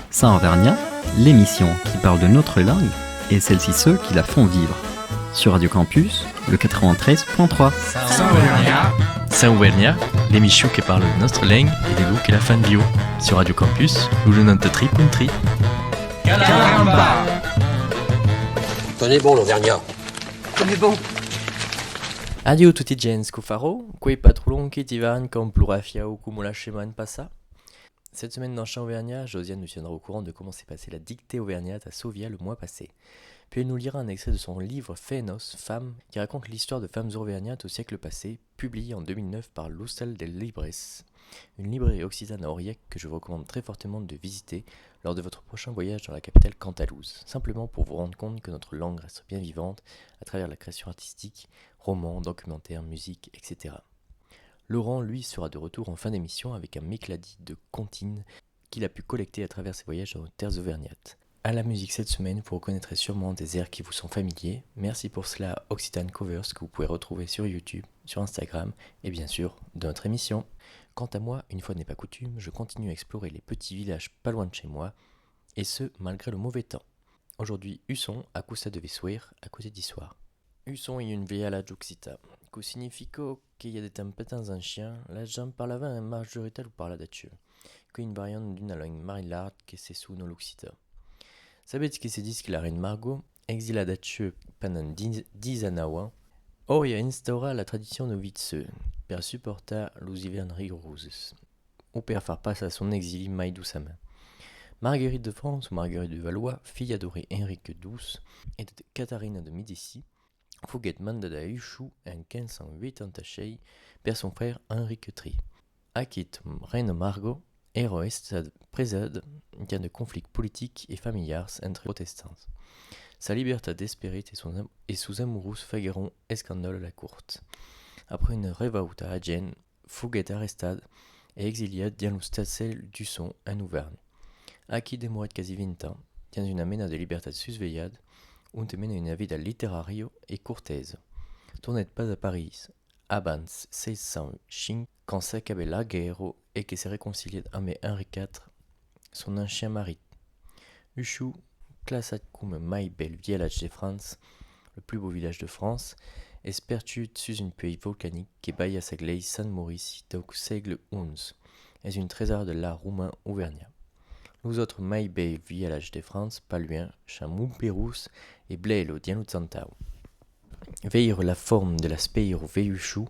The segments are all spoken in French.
Saint Auvergnat, l'émission qui parle de notre langue et celles-ci ceux qui la font vivre. Sur Radio Campus, le 93.3. Saint Auvergnat, l'émission qui parle de notre langue et des loups qui la font vivre. Sur Radio Campus, le 93.3. Caramba! Tenez bon l'Auvergnat. Tenez bon. Adieu tutti gens cufaro, quei patrouillons qui tivan comme plurafia ou comme la chemin passa. Cette semaine dans Chant Auvergnat, Josiane nous tiendra au courant de comment s'est passée la dictée auvergnate à Sofia le mois passé. Puis elle nous lira un extrait de son livre Fénos, Femmes, qui raconte l'histoire de femmes auvergnates au siècle passé, publié en 2009 par l'Hostal del Libres, une librairie occitane à Aurillac que je vous recommande très fortement de visiter lors de votre prochain voyage dans la capitale Cantalouse, simplement pour vous rendre compte que notre langue reste bien vivante à travers la création artistique, romans, documentaires, musique, etc. Laurent, lui, sera de retour en fin d'émission avec un mécladit de comptines qu'il a pu collecter à travers ses voyages dans nos terres auvergnates. À la musique cette semaine, vous reconnaîtrez sûrement des airs qui vous sont familiers. Merci pour cela Occitane Covers que vous pouvez retrouver sur YouTube, sur Instagram et bien sûr de notre émission. Quant à moi, une fois n'est pas coutume, je continue à explorer les petits villages pas loin de chez moi, et ce, malgré le mauvais temps. Aujourd'hui, Husson, à Custa de Vessuire, à côté d'Issoire. Husson est une village d'Occita, que significo qu'il y a des tempêtes en chien, la jambe parlava un majorital ou parla d'accio, qu'une variante d'une langue marilard que c'est sous nos l'Occita. Sabete que se dit que la reine Margot, exila d'accio pendant 10 ans, Oria instaura la tradition de vitse, per supportar los hiverns rigoureux, ou per faire passer à son exil mai doucement. Marguerite de France ou Marguerite de Valois, fille adorée Henrique XII et de Catherine de Médicis, fuguet mandada a Ushou en 1586 per son frère Henrique III. Aquit reine Margot, ero estad presad d'un de conflits politiques et familiars entre protestants. Sa liberté d'espérer et sous amoureux fagueront escandale à la courte. Après une revuta à Gênes, fuguet arrestad et exiliat dans le stade d'Usson en Auvergne. Aqui demorat quasi 20 ans, dans une amena de liberté susveillade, où te mène une vida littérario et courtaise. Tournet pas à Paris, abans 1605, quand s'acabait la guerre et que s'est réconcilié avec Henri IV, son ancien mari. Ushou, classat comme mai bel village de France, le plus beau village de France, est perçu sous une pays volcanique qui baille à sa glace Saint-Maurice au siècle XI, est une trésor de l'art roumain auvergnat. Nous autres mai bel village de France, pas loin, Chamou, Pérouse et Blelo Dianouzantao. Veillent la forme de la speiro veiuchou,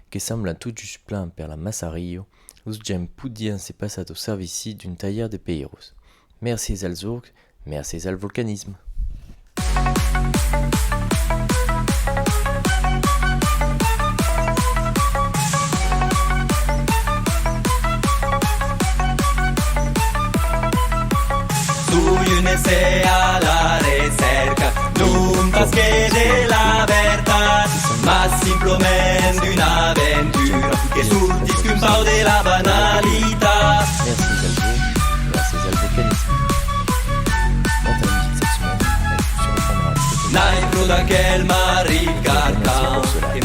que semble tout juste plein per la massario, us gem pudian se passat au service d'une taillère de peiros. Merci al zourg, merci al volcanisme. Únese a la recerca, nunca de la verdad, más simplemente una aventura que surtisque un pau de la banalità. Merci al volcanisme. Quant à la musique cette semaine, elle reprendra Naipro d'aquel mari cartan, que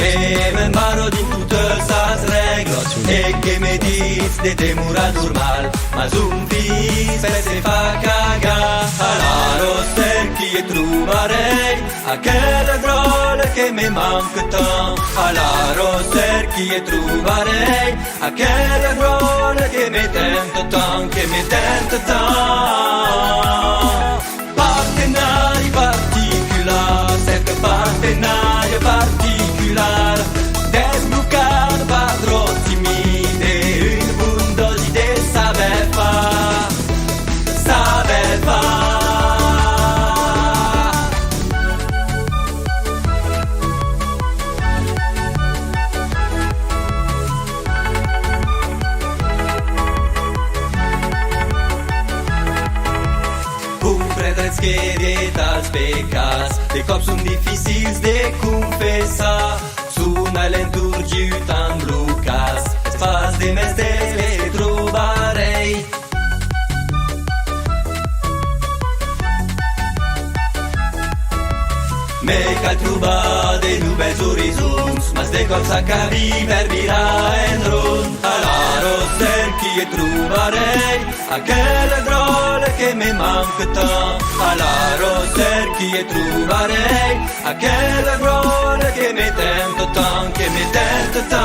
me embaro din toutes sas regles, e que me dis de temura normal, mas un fils se fa cagar. Alors cerchi e trobarei aquella grolla che me manca tant. Alors cerchi e trobarei aquella grolla che me tenta tant, che me tenta tant. Partenari particular, cerca partenario particular, desbloccare patrocini de un mondo de saber fa, saber fa. Que dietas pecas, de cop sunt difícils de confessar, sunt alenturgiu tan blocats, es fas de més de le trobarei. Me cal trobar de nouvelles horizons, mas de cosa cavi per virare in ron. Allora cerchi e trovarei aquella droga che mi manca tant. Allora cerchi e trovarei aquella droga che mi tento tant, che mi tento tant.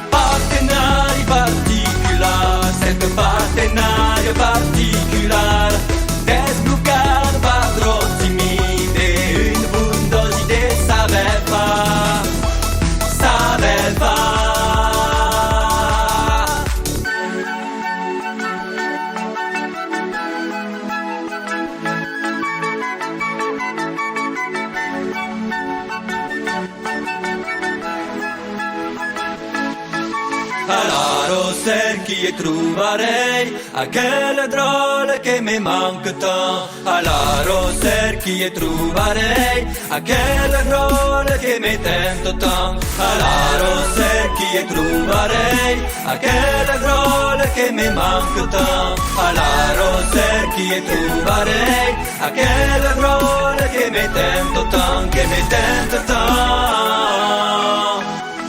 Partenari particolari, cette partenario particolare, desbloccare patrozzi mite, une bundosi de saber fa, saber fa. Allora cerchi e trovarei aquella droga che mi manca tant. Allora cerchi e trovarei aquella droga che mi tento tant. Allora cerchi e trovarei aquella droga che mi manca tant. Allora cerchi e trovarei aquella droga che mi tento tant, che mi tento tant.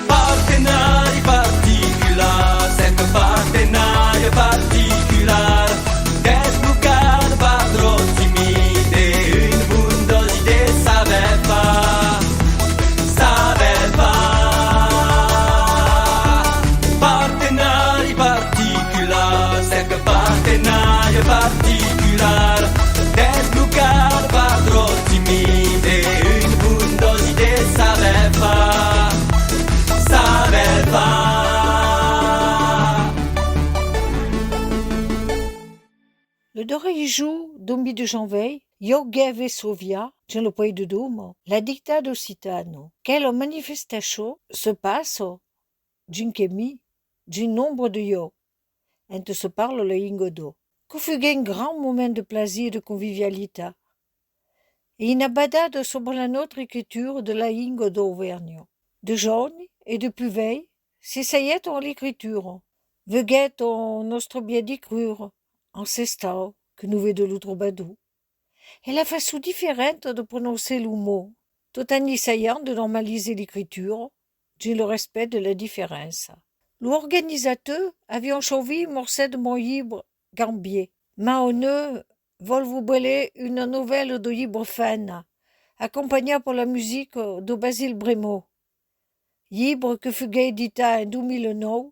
Partenari particolari, cette partenario particolare, desbloccare patrozzi mite, une bundosi de saber fa, saber fa. Partenari particolari, cette partenario particolare, desbloccare patrozzi mite, une bundosi de saber fa, saber fa. Le doré joue, dombi de Janveil, io gave sovia, dans le pays de Domo, la dictade occitano, quelle manifestation se passe, d'une chemie, d'un nombre de io, ente se parle le ingodo, que fut un grand moment de plaisir et de convivialité, et une abadade sobre la notre écriture de la ingodo auvergnat. De jaune et de plus veille, s'essayait en l'écriture, veguait en nostre bien d'écrire, ancestral, que nous veut de l'autre badou. Et la façon différente de prononcer le mot, tout en essayant de normaliser l'écriture, dans le respect de la différence. L'organisateur avait enchavé morceau de mon livre Gambier. Mahoneux vol vous brûler une nouvelle de livre fan, accompagnée par la musique de Basile Brémaud. Livre que fut édité en 2009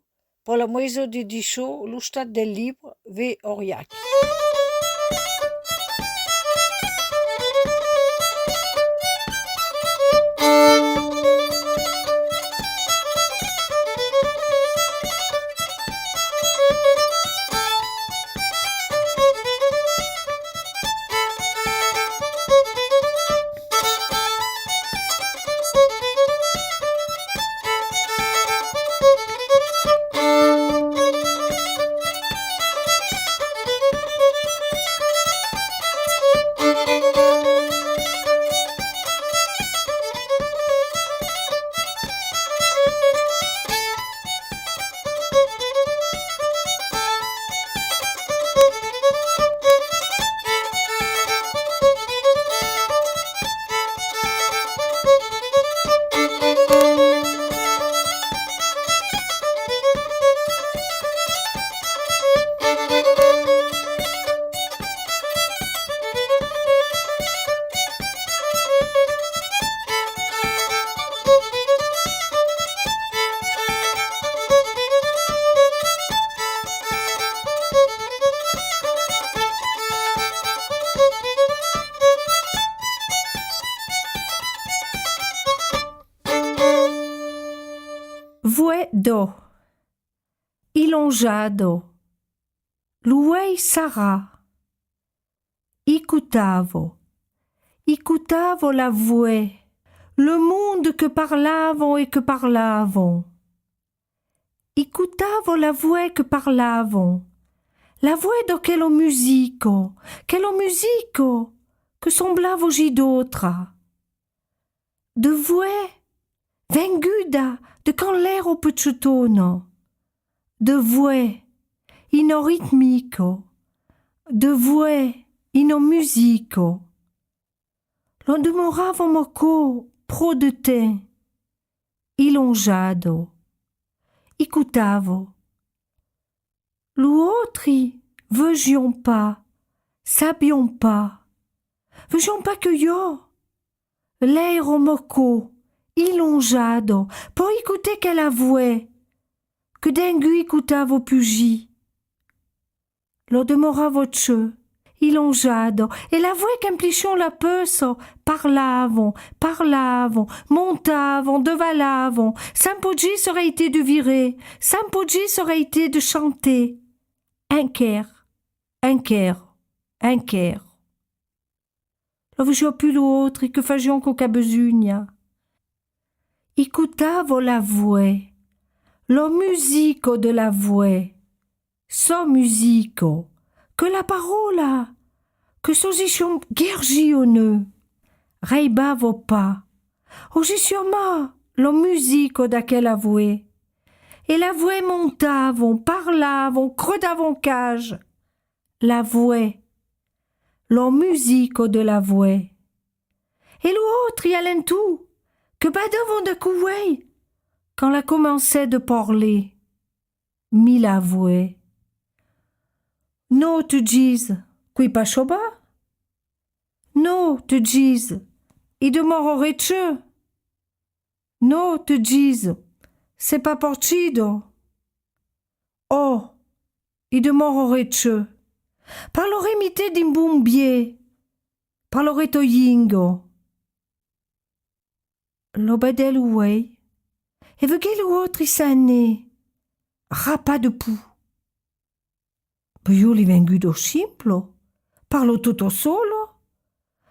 par la maison d'édition Le Stade del Livre V. Aurillac. Vue do, ilongiado, luei sarà, écoutavo la voix, le monde que parlavons et que parlavons. Écoutavo la voix que parlavons, la voix de quello musico, que semblavo gi d'autra. De voix venguda de quand l'air au pezzutono, de voix ino ritmico, de voix ino musico. Lo demoravo moco pro de te, ilongiado, écoutavo. L'autre, veugions pas, sabions pas que yo, l'ero moco, ilongiado, pour écouter qu'elle avouait, que d'engui écoutavo pugi. Lo demoravo ce, ilongiado, et l'avouait qu'implichons la peso, parlavons, montavons, devalavons, Saint-Poggi serait été de virer, Saint-Poggi serait été de chanter. Un quer. Lo vegio più l'autre, et que fagions coca besugna. Écoutavo la voix, lo musico de la voix, so musico, que la parola, que sosition gergioneux, reibavo pas, ogisioma lo musico d'aquella voix, et la voix montavon, parlavon, credavon cage, la voix, lo musico de la voix, et l'autre y allen tout, que badavon de couey, quand la commençait de parler, mi la voix. No te dis, qui pas choba? No te dis, i demorerez che? No te dis, c'est pas partido. Oh, i demorerez che? Parlerez mité d'imbumbier, parlerez toyingo. Lo badel ouei, et veguez l'autre i sané, rapa de pou. Io li vengudo simplo, parlo tutto solo,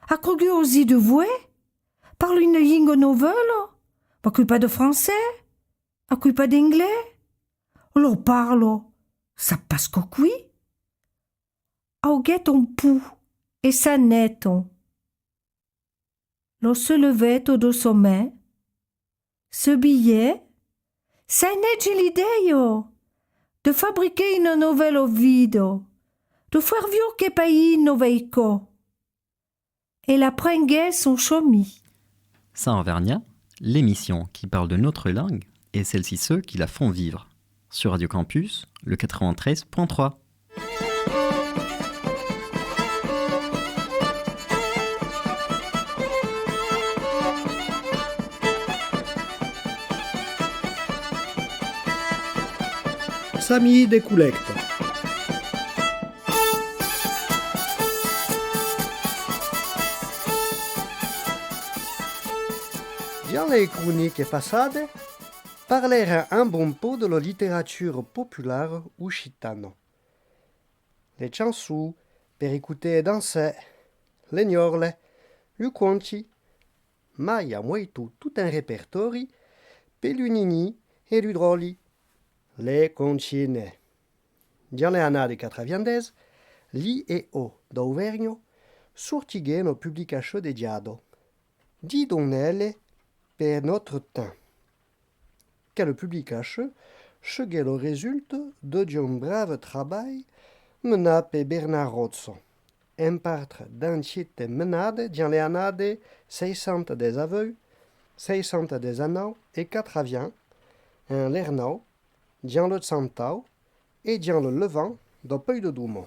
a curiosi de voi, parlo in lingue novelo, ma qui pas de français, a qui pas d'inglais, lo parlo, ça pasco qui. Augueton pou, e saneton. Lo se levetto do sommet, ce billet, saneggi l'ideo, de fabriquer une nouvelle au vide, de faire vieux che pays noveico. Et la prenguait son chomi. Saint-Auvergnat, l'émission qui parle de notre langue et celles-ci ceux qui la font vivre. Sur Radio Campus, le 93.3. Sami de collecte. Dans les chroniques passées, parlèrent un bon peu de la littérature populaire occitane. Les chansons, per écouter et danser, les gnorles, le conti, ma il y a tout un répertoire, per l'unini et l'udroli. Les concine. Dans les années 90, l'IEO d'Auvergne sortiguait nos publications de diado. Didonnelle per notre temps. Quelle publication cheguait le résultat d'un brave travail mené par Bernard Rozzo, un peintre d'entièreté menade dans les années 60 des aveux, 60 des anneaux et 80, un lernau, dans le Santau et dans le Levant de Puy de Dôme.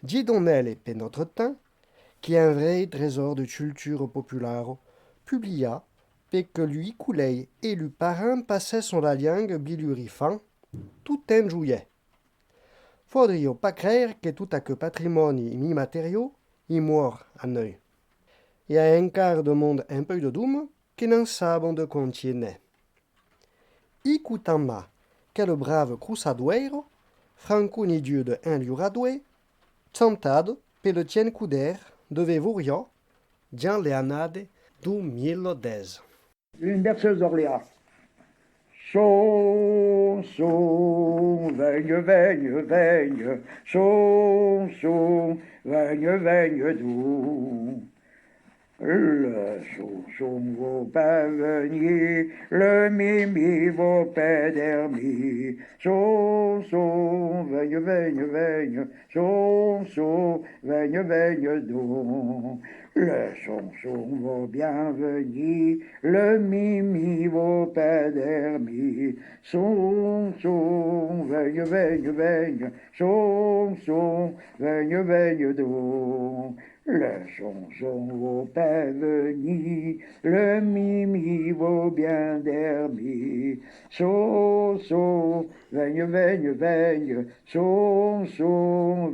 Didonnelle per notre temps, qui est un vrai trésor de culture populaire, publia et que lui coulait et lui parrain passait son la langue bilurifant, tout en juillet. Faudrait pas croire que tout à que patrimoine immatériaux y mord à œil. Il y a un quart de monde un peu de doum qui n'en savent de contiene. Écoutant-ma, quel brave crusaduero, Franco ni dieu de un luradoué, tentado per le tien couder de Vevurio, dans les années 2010. Une berceuse d'Orléans. Son, veigne, son, veigne doux. Le soum vaut pas venir, le mimi vaut pas dormir. Son, veigne, son, veigne donc. Le son vaut bien venir, le mimi vaut pas dormir. Son, veigne, son, veigne donc. Le son vaut pas venir, le mimi vaut bien dormir. Son, veigne, son,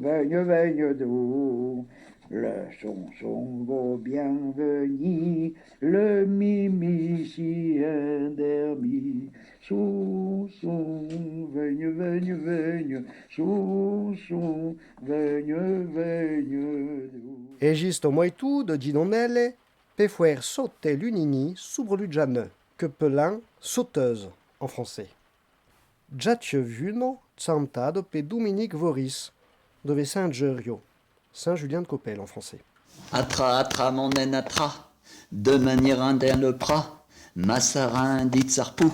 veigne donc. Le son vaut bien venir, le mimi si endormi. Son, veigne, son, veigne donc. Esisto moitu de ginonelle pe faire sauter l'unini sobre l'ugiane, que pelant sauteuse en français. Giaccio vuno zantado pe Dominique Voris, dove Saint-Gerio, Saint-Julien de Copel en français. Atra, mon naine atra, de manière indien le prat, massarin dit sarpou,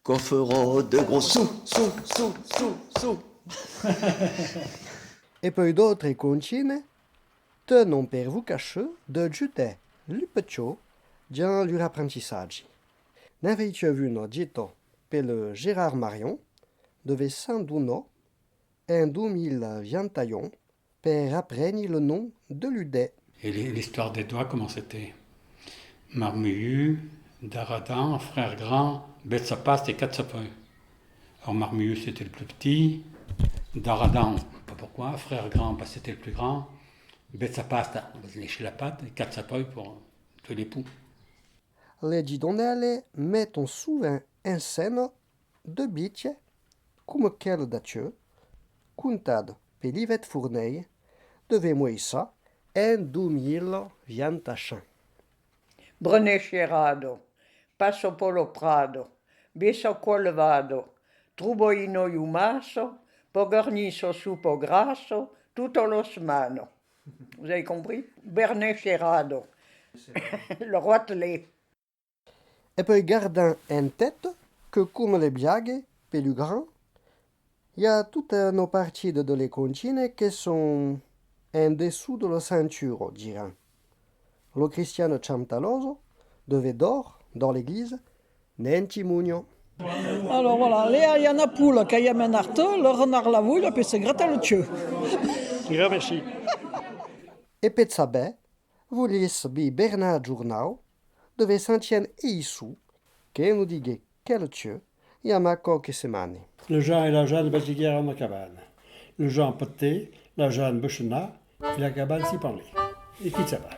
coffero de gros sous. E poi d'autres concine, tenon per vous cache de giute l'upeccio dans lur apprentissaggi. N'avete vuno dito per le Gérard Marion, dove Saint-Duno, en 2021, per apprendre le nom de l'udet. Et l'histoire des doigts, comment c'était? Marmillu, Daradan, frère grand, Betsapas et Katsapin. Alors Marmillu, c'était le plus petit. Daradan, pas pourquoi. Frère grand, parce que c'était le plus grand. Betsapas, on va se lécher la patte. Et Katsapin pour tous les poux. Les gidonelle mettent souvent en scène de biche, comme quel d'Athieu, contad per Livette Fourney, dove Moïsa, en 2021. Brené Scerrado, passo polo Prado, beso col vado, trubo ino iumasso, pogorniso su pograsso, tutto lo smano. Vous avez compris? Brené Scerrado, le roitelet. Et puis gardant en tête que comme les biaghe, plus grand, il y a toutes nos parties de les concine qui sont en dessous de la ceinture, diront. Le Cristiano Ciantaloso devait d'or, dans l'église, Nentimunio. Alors voilà, Léa Yanapoul, Kayamen Arte, le renard lavouille, puis c'est gratin le tue. Merci. Et Petsabe, vous lisez bi Bernard Journal, devait s'entien Eissou, qui nous digue quel tue, Yamako que semane. Le Jean et la Jeanne basiguèrent en la cabane. Le Jean poté, la Jeanne bouchonna, et la cabane s'y parlait. Et qui ça va?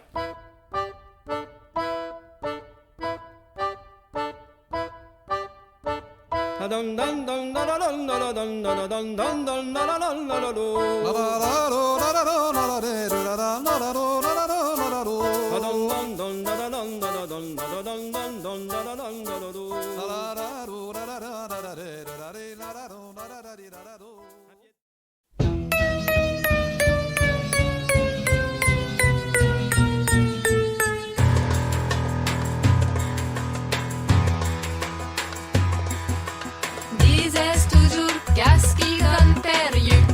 Dises toujours qu'est-ce donne périlleux.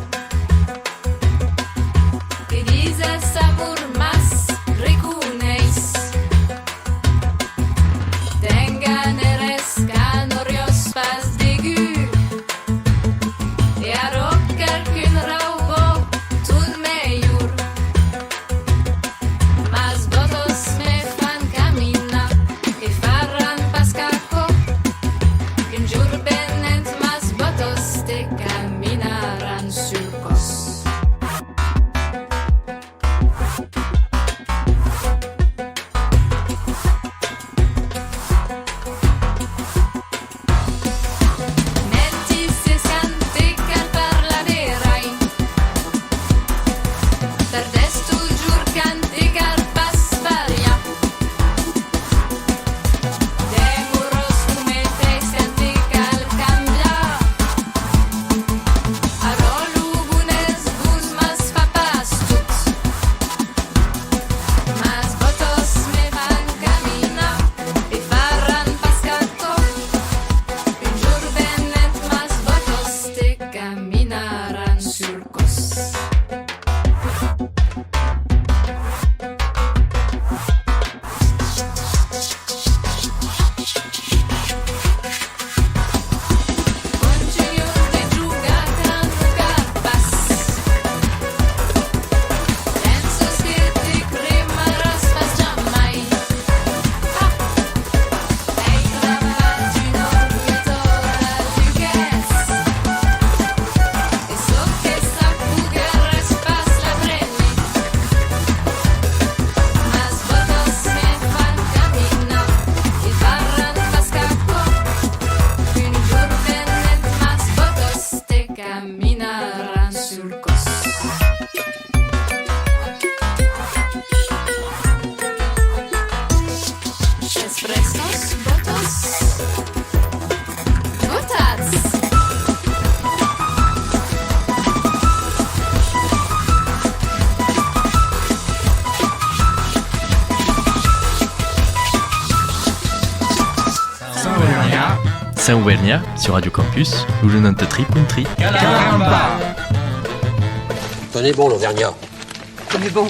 Que dises ça pour mas reconnaisse. Tenganeres canorios pas dégu. Saint-Auvergnat sur Radio Campus, ou le 93.3. Tenez bon l'Auvergnat. Tenez bon.